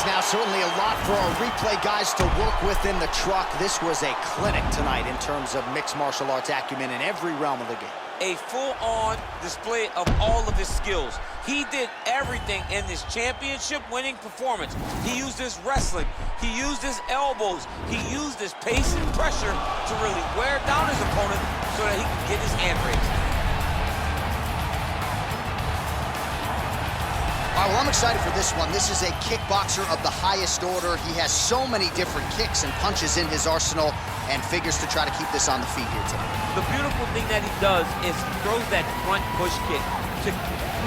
takeaways now. Certainly a lot for our replay guys to work with in the truck. This was a clinic tonight in terms of mixed martial arts acumen in every realm of the game. A full-on display of all of his skills. He did everything in this championship-winning performance. He used his wrestling. He used his elbows. He used his pace and pressure to really wear down his opponent so that he could get his hand raised. All right, well, I'm excited for this one. This is a kickboxer of the highest order. He has so many different kicks and punches in his arsenal and figures to try to keep this on the feet here tonight. The beautiful thing that he does is he throws that front push kick to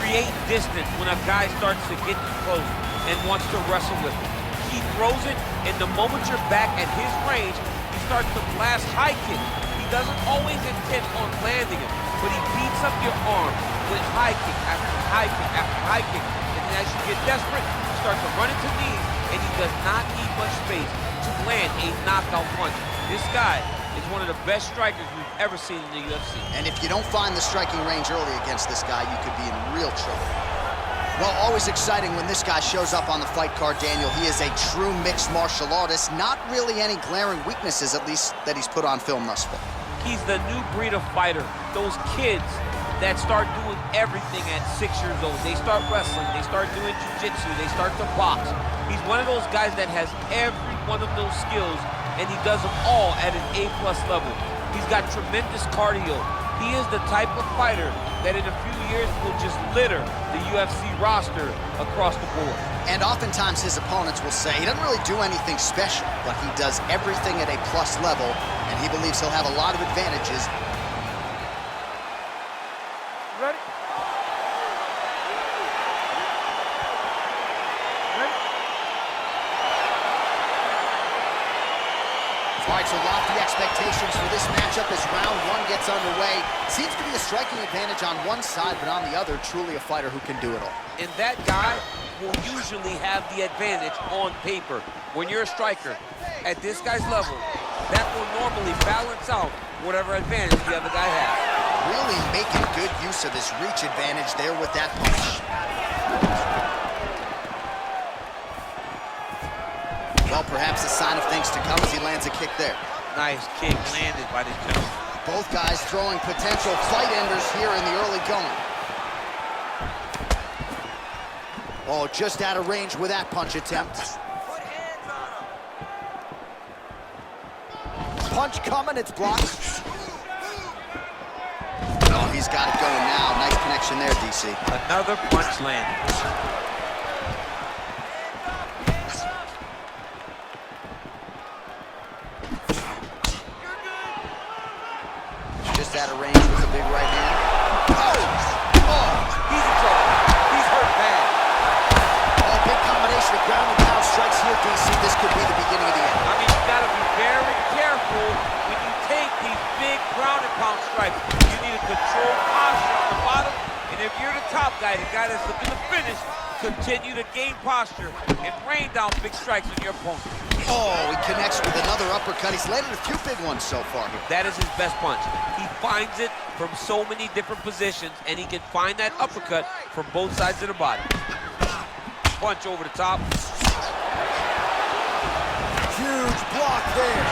create distance when a guy starts to get too close and wants to wrestle with him. He throws it, and the moment you're back at his range, he starts to blast high kicks. He doesn't always intend on landing it, but he beats up your arm with high kick after high kick after high kick. And as you get desperate, you start to run into knees, and he does not need much space to land a knockout punch. This guy is one of the best strikers we've ever seen in the UFC. And if you don't find the striking range early against this guy, you could be in real trouble. Well, always exciting when this guy shows up on the fight card, Daniel. He is a true mixed martial artist. Not really any glaring weaknesses, at least, that he's put on film thus far. He's the new breed of fighter. Those kids that start doing everything at 6 years old. They start wrestling, they start doing jiu-jitsu, they start to box. He's one of those guys that has every one of those skills, and he does them all at an A+ level. He's got tremendous cardio. He is the type of fighter that in a few years will just litter the UFC roster across the board. And oftentimes his opponents will say he doesn't really do anything special, but he does everything at a plus level, and he believes he'll have a lot of advantages. Ready? All right, so lofty expectations for this matchup as round one gets underway. Seems to be a striking advantage on one side, but on the other, truly a fighter who can do it all. And that guy will usually have the advantage on paper. When you're a striker at this guy's level, that will normally balance out whatever advantage the other guy has. Really making good use of his reach advantage there with that punch. Well, perhaps a sign of things to come as he lands a kick there. Nice kick landed by this gentleman. Both guys throwing potential fight enders here in the early going. Oh, just out of range with that punch attempt. Punch coming, it's blocked. Oh, he's got it going now. Nice connection there, DC. Another punch landed. Just out of range with a big right hand. Oh! Oh! He's in trouble. He's hurt bad. Oh, big combination of ground and pound strikes here, DC. This could be the beginning of the end. I mean, you gotta be very careful when you take these big ground and pound strikes. You need a controlled posture on the bottom, and if you're the top guy, the guy that's looking to finish, continue to gain posture and rain down big strikes on your opponent. Oh, he connects with another uppercut. He's landed a few big ones so far. That is his best punch. He finds it from so many different positions, and he can find that uppercut from both sides of the body. Punch over the top. Huge block there.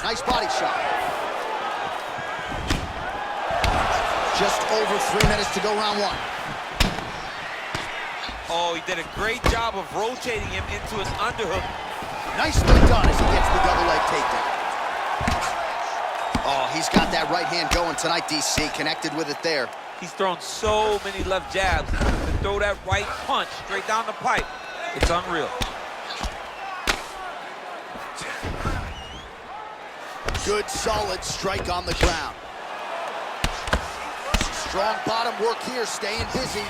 Nice body shot. Just over 3 minutes to go, round one. Oh, he did a great job of rotating him into his underhook. Nicely done as he gets the double leg takedown. Oh, he's got that right hand going tonight, DC. Connected with it there. He's thrown so many left jabs to throw that right punch straight down the pipe. It's unreal. Good, solid strike on the ground. Strong bottom work here, staying busy.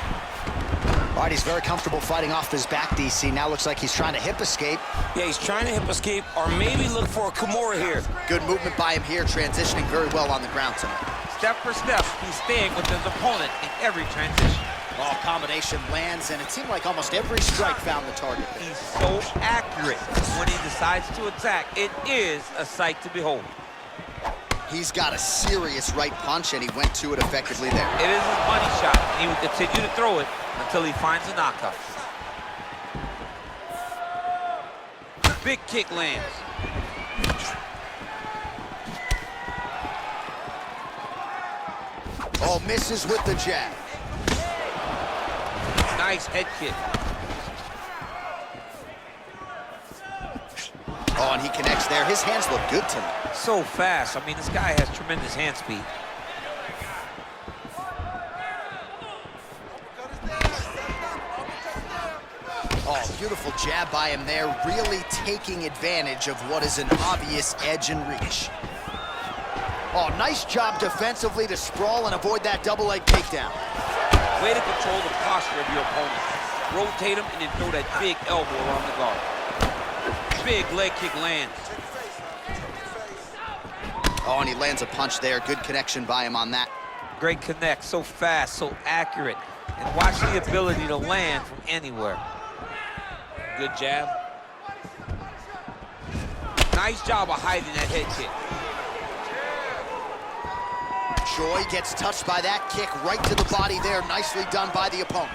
All right, he's very comfortable fighting off his back, DC. Now looks like he's trying to hip escape. Yeah, he's trying to hip escape or maybe look for a Kimura here. Good movement by him here, transitioning very well on the ground tonight. Step for step, he's staying with his opponent in every transition. Oh, combination lands, and it seemed like almost every strike found the target. He's so accurate when he decides to attack. It is a sight to behold. He's got a serious right punch, and he went to it effectively there. It is his money shot. He will continue to throw it until he finds a knockout. Big kick lands. Oh, misses with the jab. Nice head kick. Oh, and he connects there. His hands look good tonight. So fast. I mean, this guy has tremendous hand speed. Oh, beautiful jab by him there, really taking advantage of what is an obvious edge and reach. Oh, nice job defensively to sprawl and avoid that double leg takedown. Way to control the posture of your opponent. Rotate him and then throw that big elbow around the guard. Big leg kick lands. Oh, and he lands a punch there. Good connection by him on that. Great connect, so fast, so accurate. And watch the ability to land from anywhere. Good jab. Nice job of hiding that head kick. Choi gets touched by that kick right to the body there. Nicely done by the opponent.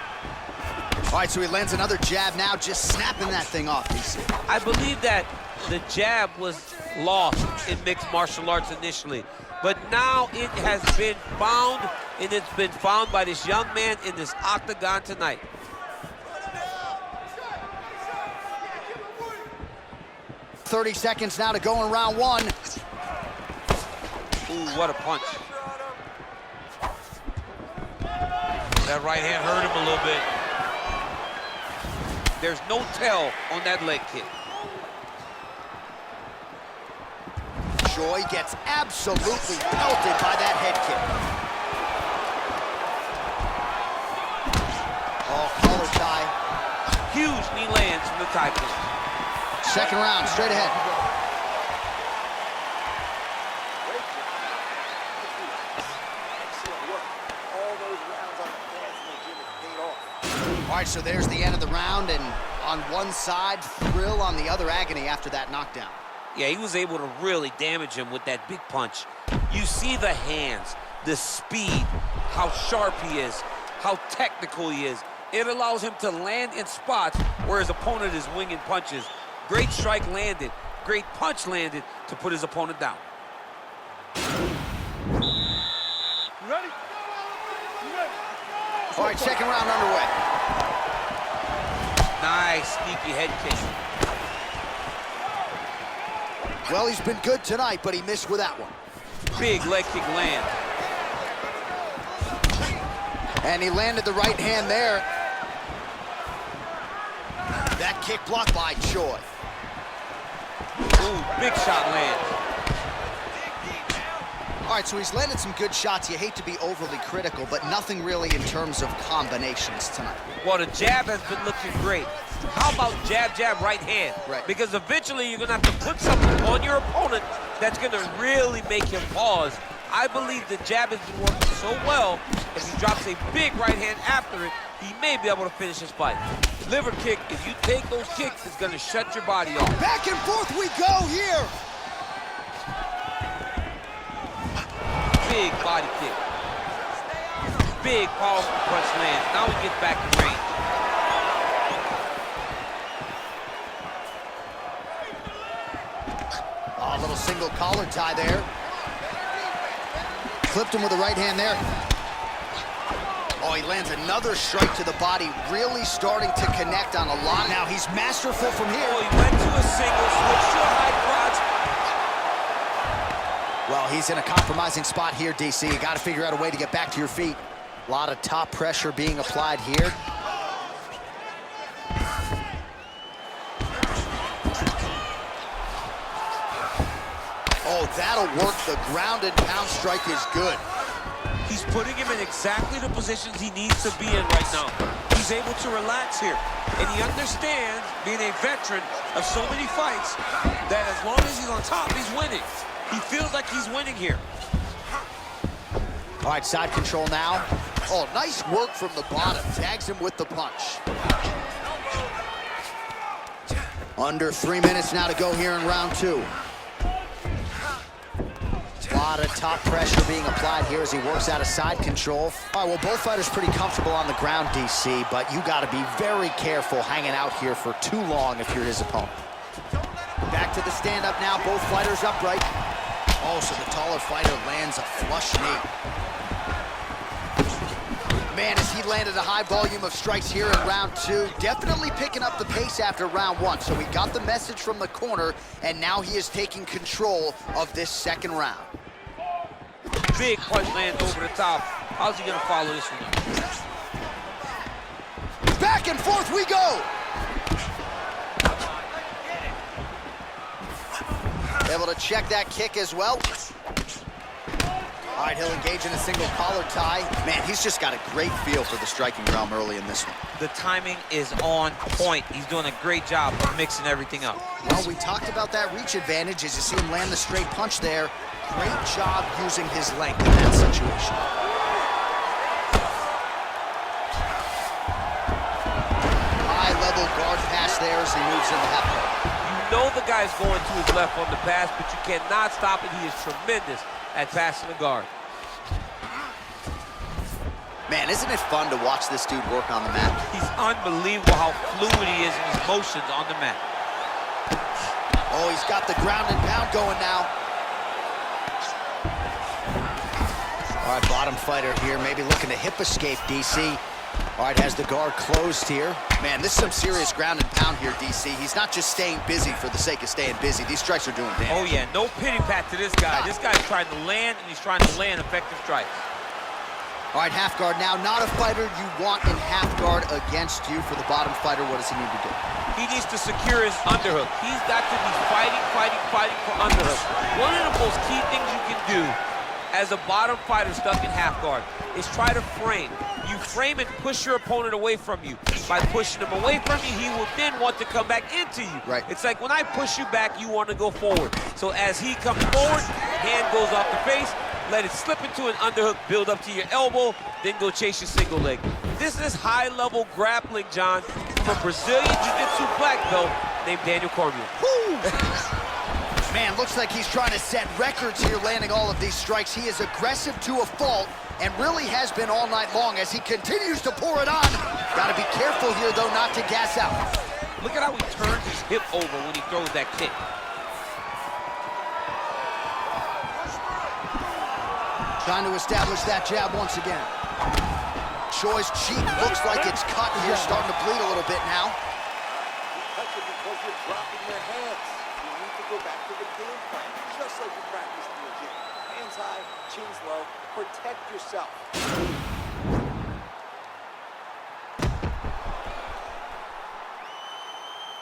All right, so he lands another jab now, just snapping that thing off, DC. I believe that the jab was lost in mixed martial arts initially, but now it has been found, and it's been found by this young man in this octagon tonight. .30 seconds now to go in round one. Ooh, what a punch. That right hand hurt him a little bit. There's no tell on that leg kick. Choi gets absolutely pelted by that head kick. Oh, collar tie. Huge knee lands from the tie kick. Second round, straight ahead. All right, so there's the end of the round, and on one side, thrill, on the other, agony after that knockdown. Yeah, he was able to really damage him with that big punch. You see the hands, the speed, how sharp he is, how technical he is. It allows him to land in spots where his opponent is winging punches. Great strike landed, great punch landed to put his opponent down. You ready? You ready? All right, second round underway. Nice, sneaky head kick. Well, he's been good tonight, but he missed with that one. Big leg kick land. And he landed the right hand there. That kick blocked by Choi. Ooh, big shot lands. All right, so he's landed some good shots. You hate to be overly critical, but nothing really in terms of combinations tonight. Well, the jab has been looking great. How about jab, jab, right hand? Right. Because eventually you're going to have to put something on your opponent that's going to really make him pause. I believe the jab has been working so well. If he drops a big right hand after it, he may be able to finish his fight. Liver kick, if you take those kicks, it's going to shut your body off. Back and forth we go here. Big body kick. Big, powerful punch lands. Now he gets back in range. Oh, a little single collar tie there. Clipped him with the right hand there. Oh, he lands another strike to the body, really starting to connect on a lot. Now he's masterful from here. Oh, he went to a single, switched to a high crotch. Well, he's in a compromising spot here, DC. You got to figure out a way to get back to your feet. A lot of top pressure being applied here. Oh, that'll work. The ground and pound strike is good. He's putting him in exactly the positions he needs to be in right now. He's able to relax here. And he understands, being a veteran of so many fights, that as long as he's on top, he's winning. He feels like he's winning here. All right, side control now. Oh, nice work from the bottom. Tags him with the punch. Under 3 minutes now to go here in round two. lot of top pressure being applied here as he works out of side control. All right, well, both fighters pretty comfortable on the ground, DC, but you got to be very careful hanging out here for too long if you're his opponent. Back to the stand-up now, both fighters upright. Oh, so the taller fighter lands a flush knee. Man, as he landed a high volume of strikes here in round 2, definitely picking up the pace after round 1. So he got the message from the corner, and now he is taking control of this second round. Big punch lands over the top. How's he gonna follow this one? Back and forth we go! Able to check that kick as well. All right, he'll engage in a single collar tie. Man, he's just got a great feel for the striking realm early in this one. The timing is on point. He's doing a great job of mixing everything up. Well, we talked about that reach advantage as you see him land the straight punch there. Great job using his length in that situation. High-level guard pass there as he moves into half guard. You know the guy's going to his left on the pass, but you cannot stop it. He is tremendous at passing the guard. Man, isn't it fun to watch this dude work on the mat? He's unbelievable how fluid he is in his motions on the mat. Oh, he's got the ground and pound going now. All right, bottom fighter here, maybe looking to hip escape, DC. All right, has the guard closed here. Man, this is some serious ground and pound here, DC. He's not just staying busy for the sake of staying busy. These strikes are doing damage. Oh, yeah, no pity pat to this guy. This guy's trying to land, and he's trying to land effective strikes. All right, half guard now. Not a fighter you want in half guard against you. For the bottom fighter, what does he need to do? He needs to secure his underhook. He's got to be fighting for underhook. One of the most key things you can do as a bottom fighter stuck in half guard is try to frame. You frame and push your opponent away from you. By pushing him away from you, he will then want to come back into you. Right. It's like when I push you back, you want to go forward. So as he comes forward, hand goes off the face, let it slip into an underhook, build up to your elbow, then go chase your single leg. This is high-level grappling, John, from Brazilian Jiu-Jitsu black belt named Daniel Cormier. Man, looks like he's trying to set records here, landing all of these strikes. He is aggressive to a fault, and really has been all night long as he continues to pour it on. Gotta be careful here, though, not to gas out. Look at how he turns his hip over when he throws that kick. Trying to establish that jab once again. Choi's cheek looks like it's cut here, starting to bleed a little bit now. Touch it because you're dropping your hands. You need to go back to the game plan, just like you practiced in the gym. Hands high, chins low, protect yourself.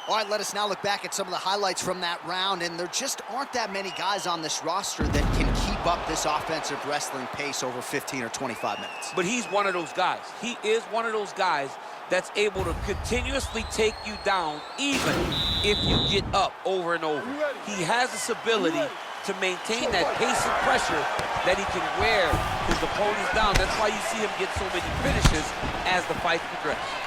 All right, let us now look back at some of the highlights from that round, and there just aren't that many guys on this roster that can keep up this offensive wrestling pace over 15 or 25 minutes. But he's one of those guys. He is one of those guys that's able to continuously take you down even if you get up over and over. He has this ability to maintain that pace and pressure that he can wear his opponents down. That's why you see him get so many finishes as the fight progresses.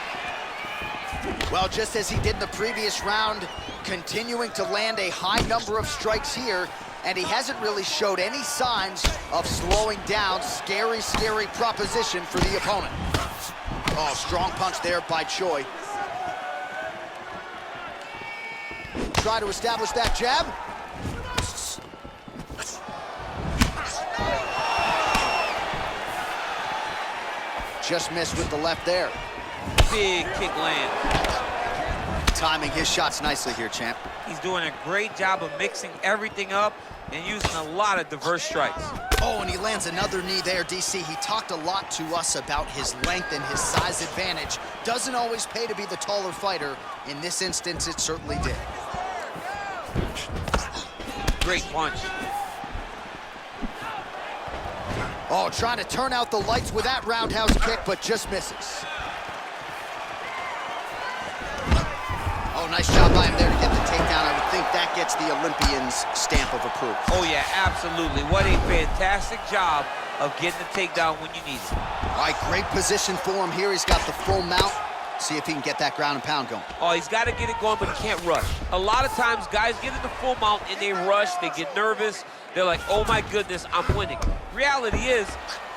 Well, just as he did in the previous round, continuing to land a high number of strikes here, and he hasn't really showed any signs of slowing down. Scary, scary proposition for the opponent. Oh, strong punch there by Choi. Try to establish that jab. Just missed with the left there. Big kick land. Timing his shots nicely here, champ. He's doing a great job of mixing everything up and using a lot of diverse strikes. Oh, and he lands another knee there, DC. He talked a lot to us about his length and his size advantage. Doesn't always pay to be the taller fighter. In this instance, it certainly did. Great punch. Oh, trying to turn out the lights with that roundhouse kick, but just misses. Oh, nice job by him there to get the takedown. I would think that gets the Olympian's stamp of approval. Oh, yeah, absolutely. What a fantastic job of getting the takedown when you need it. All right, great position for him here. He's got the full mount. See if he can get that ground and pound going. Oh, he's got to get it going, but he can't rush. A lot of times, guys get in the full mount and they rush, they get nervous, they're like, oh my goodness, I'm winning. Reality is,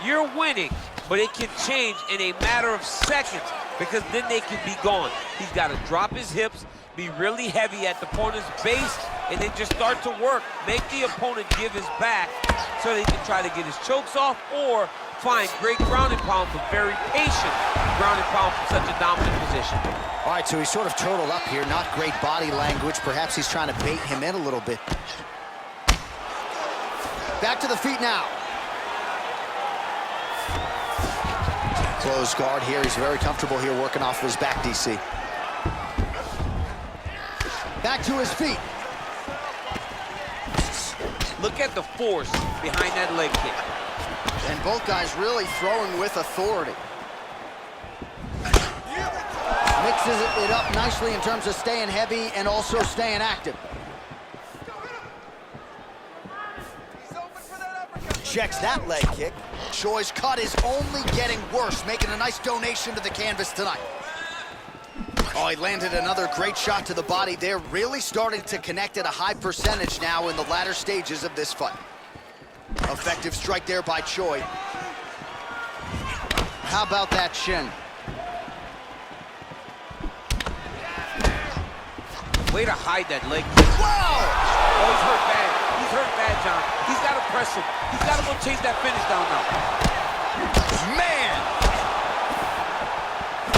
you're winning, but it can change in a matter of seconds because then they can be gone. He's got to drop his hips, be really heavy at the opponent's base, and then just start to work. Make the opponent give his back so they can try to get his chokes off or find great ground and pound, but very patient ground and pound from such a dominant position. All right, so he's sort of turtled up here. Not great body language. Perhaps he's trying to bait him in a little bit. Back to the feet now. Close guard here. He's very comfortable here working off of his back, DC. Back to his feet. Look at the force behind that leg kick. And both guys really throwing with authority. Mixes it up nicely in terms of staying heavy and also staying active. Checks that leg kick. Choi's cut is only getting worse, making a nice donation to the canvas tonight. Oh, he landed another great shot to the body there, really starting to connect at a high percentage now in the latter stages of this fight. Effective strike there by Choi. How about that shin? Way to hide that leg kick. Whoa! Oh, he's hurt bad. He's hurt bad, John. He's got to press him. He's got to go chase that finish down now. Man!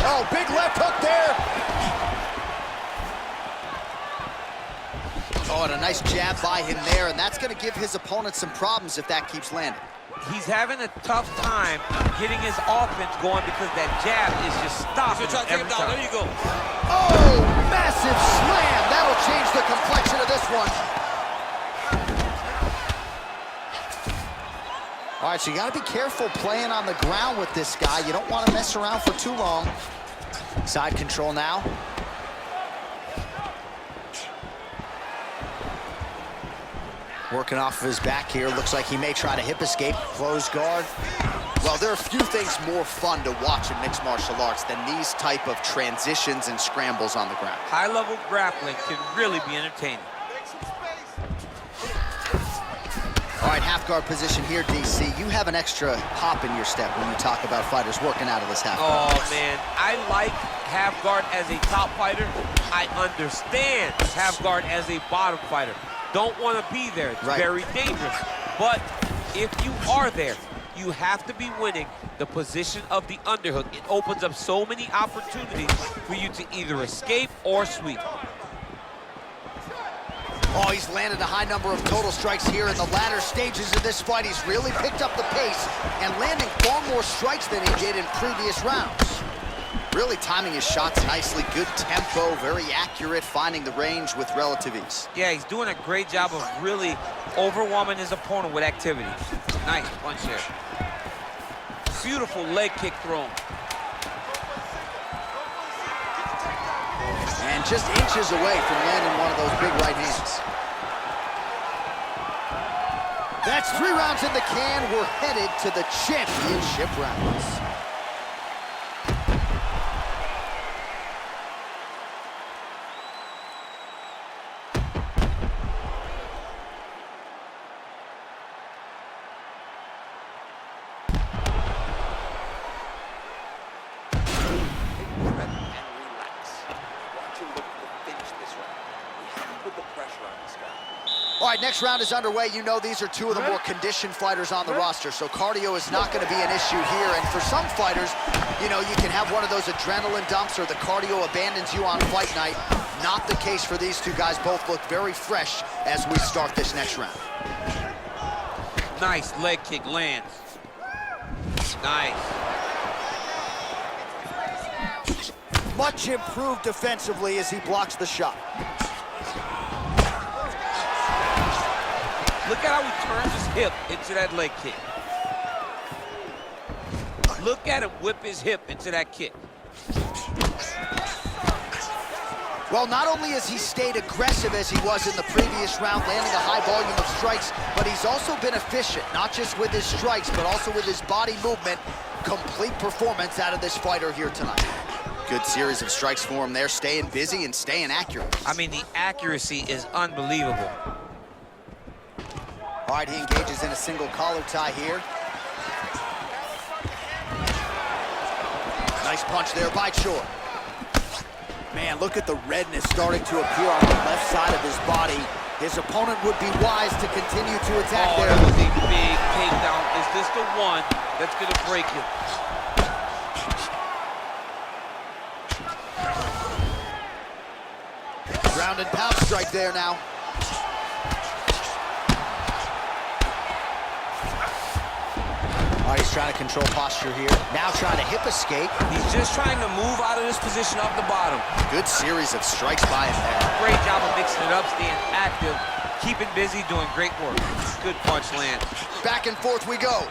Oh, big left hook there. Oh, and a nice jab by him there, and that's going to give his opponent some problems if that keeps landing. He's having a tough time getting his offense going because that jab is just stopping him every time. There you go. Oh, massive slam. That'll change the complexion of this one. All right, so you got to be careful playing on the ground with this guy. You don't want to mess around for too long. Side control now. Working off of his back here. Looks like he may try to hip escape. Close guard. Well, there are few things more fun to watch in mixed martial arts than these type of transitions and scrambles on the ground. High-level grappling can really be entertaining. All right, half guard position here, DC. You have an extra hop in your step when you talk about fighters working out of this half guard. Oh, man. I like half guard as a top fighter. I understand half guard as a bottom fighter. Don't want to be there. It's very dangerous. But if you are there, you have to be winning the position of the underhook. It opens up so many opportunities for you to either escape or sweep. Oh, he's landed a high number of total strikes here in the latter stages of this fight. He's really picked up the pace and landing far more strikes than he did in previous rounds. Really timing his shots nicely. Good tempo, very accurate, finding the range with relative ease. Yeah, he's doing a great job of really overwhelming his opponent with activity. Nice punch there. Beautiful leg kick thrown. And just inches away from landing one of those big right hands. That's 3 rounds in the can. We're headed to the championship rounds. All right, next round is underway. You know these are two of the more conditioned fighters on the roster, so cardio is not going to be an issue here. And for some fighters, you know, you can have one of those adrenaline dumps or the cardio abandons you on fight night. Not the case for these two guys. Both look very fresh as we start this next round. Nice leg kick lands. Nice. Much improved defensively as he blocks the shot. Look at how he turns his hip into that leg kick. Look at him whip his hip into that kick. Well, not only has he stayed aggressive as he was in the previous round, landing a high volume of strikes, but he's also been efficient, not just with his strikes, but also with his body movement. Complete performance out of this fighter here tonight. Good series of strikes for him there, staying busy and staying accurate. I mean, the accuracy is unbelievable. All All right, he engages in a single collar tie here. Nice punch there by Choi. Man, look at the redness starting to appear on the left side of his body. His opponent would be wise to continue to attack there. That was a big takedown. Is this the one that's going to break him? Ground and pound strike there now. All right, he's trying to control posture here. Now trying to hip escape. He's just trying to move out of this position off the bottom. Good series of strikes by him there. Great job of mixing it up, staying active, keeping busy, doing great work. Good punch lands. Back and forth we go.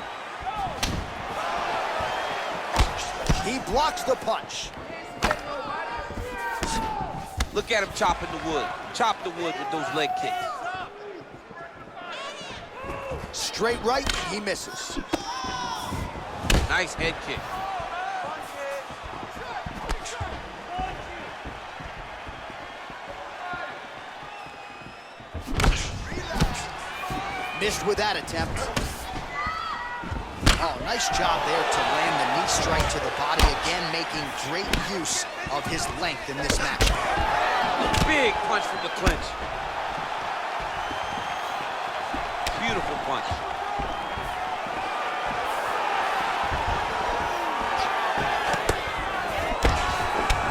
He blocks the punch. Look at him chopping the wood. Chop the wood with those leg kicks. Straight right, he misses. Nice head kick. Missed with that attempt. Oh, nice job there to land the knee strike to the body. Again, making great use of his length in this match. Big punch from the clinch. Beautiful punch.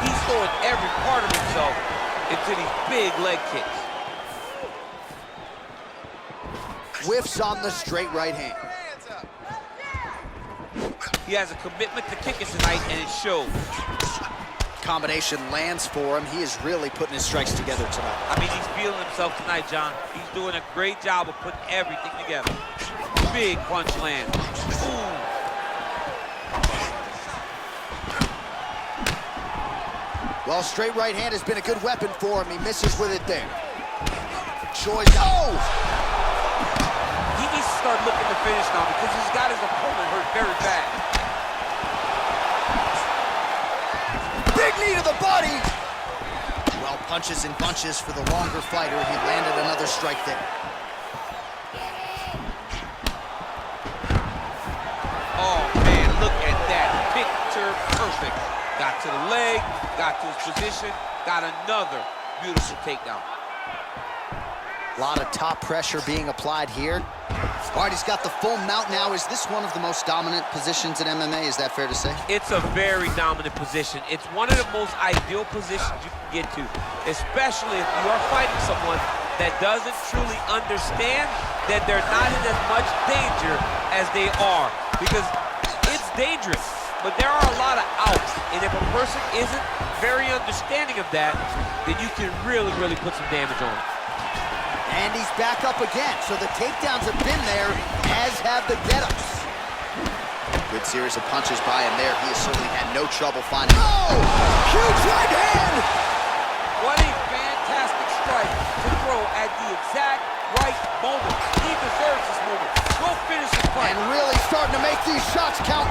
He's throwing every part of himself into these big leg kicks. Whiffs on the straight right hand. He has a commitment to kicking tonight, and it shows. Combination lands for him. He is really putting his strikes together tonight. I mean, he's feeling himself tonight, John. He's doing a great job of putting everything together. Big punch lands. Ooh. Well, straight right hand has been a good weapon for him. He misses with it there. Choi's, oh! He needs to start looking to finish now because he's got his opponent hurt very bad. Big knee to the body! Well, punches and bunches for the longer fighter. He landed another strike there. Oh, man, look at that. Picture perfect. Got to the leg, got to his position, got another beautiful takedown. A lot of top pressure being applied here. All right, he's got the full mount now. Is this one of the most dominant positions in MMA? Is that fair to say? It's a very dominant position. It's one of the most ideal positions you can get to, especially if you are fighting someone that doesn't truly understand that they're not in as much danger as they are. Because it's dangerous, but there are a lot of outs. And if a person isn't very understanding of that, then you can really, really put some damage on them. And he's back up again, so the takedowns have been there, as have the get-ups. Good series of punches by him there. He has certainly had no trouble finding... Oh! Huge right hand! What a fantastic strike to throw at the exact right moment. He deserves this moment. Go finish the fight. And really starting to make these shots count.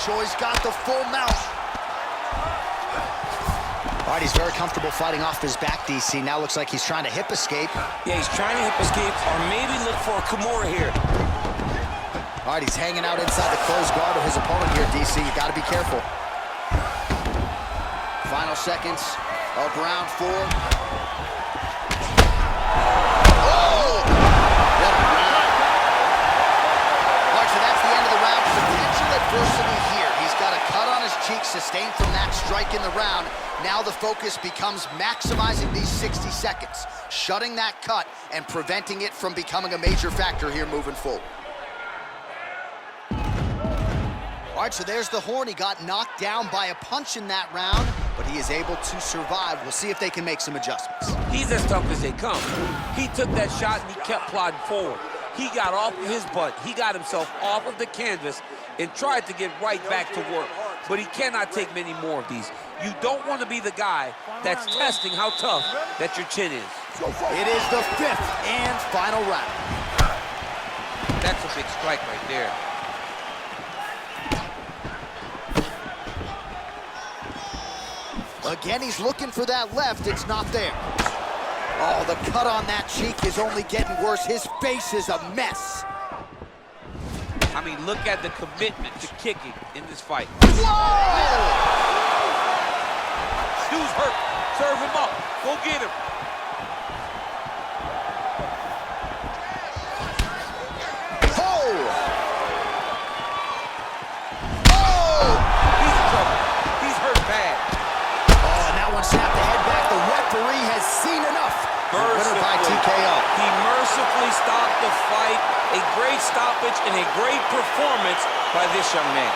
Choi's got the full mount. All right, he's very comfortable fighting off his back, DC. Now looks like he's trying to hip escape. Yeah, he's trying to hip escape or maybe look for a Kimura here. All right, he's hanging out inside the closed guard of his opponent here, DC. You got to be careful. Final seconds of round 4. Oh! What a round. All right, so that's the end of the round. Potential adversity here. He's got a cut on his cheek sustained from that strike in the round. Now the focus becomes maximizing these 60 seconds, shutting that cut and preventing it from becoming a major factor here moving forward. All right, so there's the horn. He got knocked down by a punch in that round, but he is able to survive. We'll see if they can make some adjustments. He's as tough as they come. He took that shot and he kept plodding forward. He got off of his butt. He got himself off of the canvas and tried to get right back to work. But he cannot take many more of these. You don't want to be the guy that's testing how tough that your chin is. It is the 5th and final round. That's a big strike right there. Again, he's looking for that left. It's not there. Oh, the cut on that cheek is only getting worse. His face is a mess. I mean, look at the commitment to kicking in this fight. Whoa! Dude's hurt. Serve him up. Go get him. He's in trouble. He's hurt bad. Oh, and that one snapped the head back. The referee has seen enough. Winner by TKO. He mercifully stopped the fight. A great stoppage and a great performance by this young man.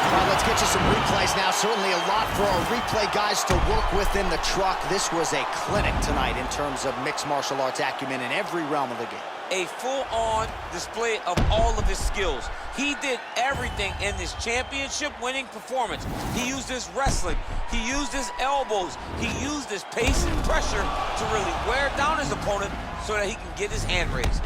All right, let's get you some replays now. Certainly a lot for our replay guys to work with in the truck. This was a clinic tonight in terms of mixed martial arts acumen in every realm of the game. A full-on display of all of his skills. He did everything in this championship-winning performance. He used his wrestling. He used his elbows. He used his pace and pressure to really wear down his opponent so that he can get his hand raised.